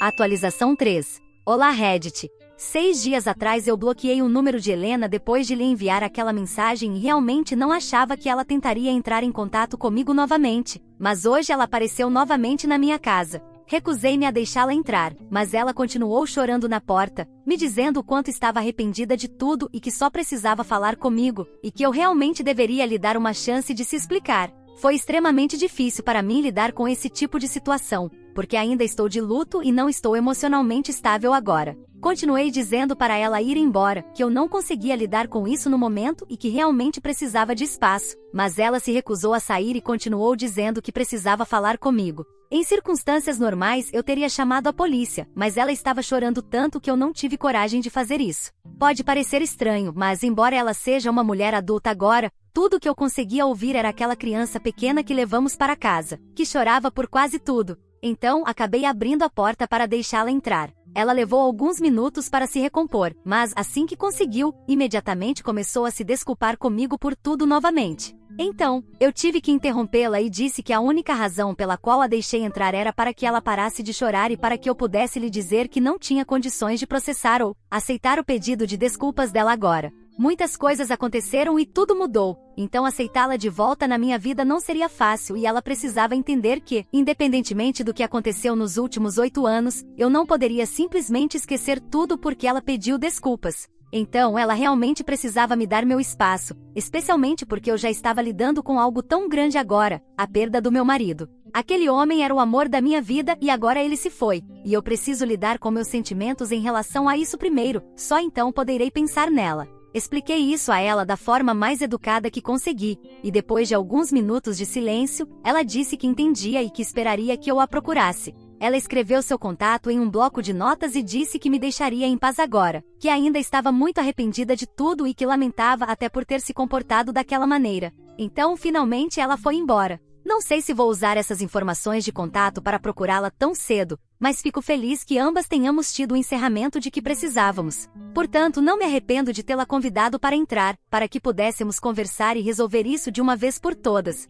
Atualização 3. Olá, Reddit. 6 dias atrás eu bloqueei o número de Helena depois de lhe enviar aquela mensagem e realmente não achava que ela tentaria entrar em contato comigo novamente, mas hoje ela apareceu novamente na minha casa. Recusei-me a deixá-la entrar, mas ela continuou chorando na porta, me dizendo o quanto estava arrependida de tudo e que só precisava falar comigo, e que eu realmente deveria lhe dar uma chance de se explicar. Foi extremamente difícil para mim lidar com esse tipo de situação, porque ainda estou de luto e não estou emocionalmente estável agora. Continuei dizendo para ela ir embora, que eu não conseguia lidar com isso no momento e que realmente precisava de espaço, mas ela se recusou a sair e continuou dizendo que precisava falar comigo. Em circunstâncias normais eu teria chamado a polícia, mas ela estava chorando tanto que eu não tive coragem de fazer isso. Pode parecer estranho, mas embora ela seja uma mulher adulta agora, tudo que eu conseguia ouvir era aquela criança pequena que levamos para casa, que chorava por quase tudo. Então, acabei abrindo a porta para deixá-la entrar. Ela levou alguns minutos para se recompor, mas assim que conseguiu, imediatamente começou a se desculpar comigo por tudo novamente. Então, eu tive que interrompê-la e disse que a única razão pela qual a deixei entrar era para que ela parasse de chorar e para que eu pudesse lhe dizer que não tinha condições de processar ou aceitar o pedido de desculpas dela agora. Muitas coisas aconteceram e tudo mudou, então aceitá-la de volta na minha vida não seria fácil e ela precisava entender que, independentemente do que aconteceu nos últimos 8 anos, eu não poderia simplesmente esquecer tudo porque ela pediu desculpas. Então ela realmente precisava me dar meu espaço, especialmente porque eu já estava lidando com algo tão grande agora, a perda do meu marido. Aquele homem era o amor da minha vida e agora ele se foi, e eu preciso lidar com meus sentimentos em relação a isso primeiro, só então poderei pensar nela. Expliquei isso a ela da forma mais educada que consegui, e depois de alguns minutos de silêncio, ela disse que entendia e que esperaria que eu a procurasse. Ela escreveu seu contato em um bloco de notas e disse que me deixaria em paz agora, que ainda estava muito arrependida de tudo e que lamentava até por ter se comportado daquela maneira. Então, finalmente ela foi embora. Não sei se vou usar essas informações de contato para procurá-la tão cedo, mas fico feliz que ambas tenhamos tido o encerramento de que precisávamos. Portanto, não me arrependo de tê-la convidado para entrar, para que pudéssemos conversar e resolver isso de uma vez por todas.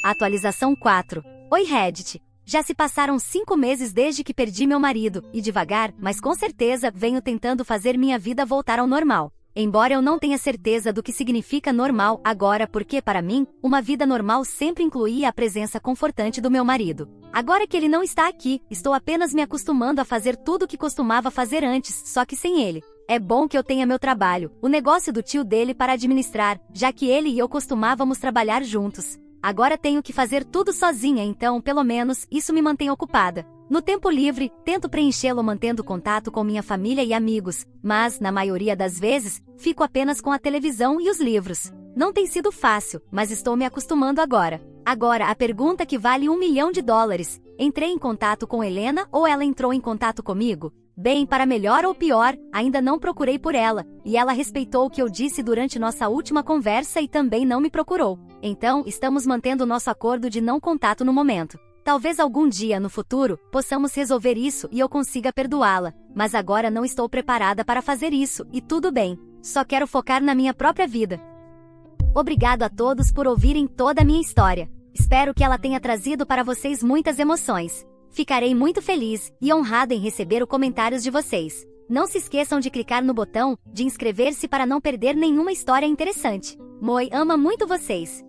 Atualização 4. Oi Reddit. Já se passaram 5 meses desde que perdi meu marido, e devagar, mas com certeza, venho tentando fazer minha vida voltar ao normal. Embora eu não tenha certeza do que significa normal agora porque, para mim, uma vida normal sempre incluía a presença confortante do meu marido. Agora que ele não está aqui, estou apenas me acostumando a fazer tudo o que costumava fazer antes, só que sem ele. É bom que eu tenha meu trabalho, o negócio do tio dele para administrar, já que ele e eu costumávamos trabalhar juntos. Agora tenho que fazer tudo sozinha, então, pelo menos, isso me mantém ocupada. No tempo livre, tento preenchê-lo mantendo contato com minha família e amigos, mas, na maioria das vezes, fico apenas com a televisão e os livros. Não tem sido fácil, mas estou me acostumando agora. Agora, a pergunta que vale $1 milhão. Entrei em contato com Helena ou ela entrou em contato comigo? Bem, para melhor ou pior, ainda não procurei por ela, e ela respeitou o que eu disse durante nossa última conversa e também não me procurou. Então, estamos mantendo nosso acordo de não contato no momento. Talvez algum dia, no futuro, possamos resolver isso e eu consiga perdoá-la, mas agora não estou preparada para fazer isso, e tudo bem. Só quero focar na minha própria vida. Obrigado a todos por ouvirem toda a minha história. Espero que ela tenha trazido para vocês muitas emoções. Ficarei muito feliz e honrada em receber os comentários de vocês. Não se esqueçam de clicar no botão de inscrever-se para não perder nenhuma história interessante. Moi ama muito vocês.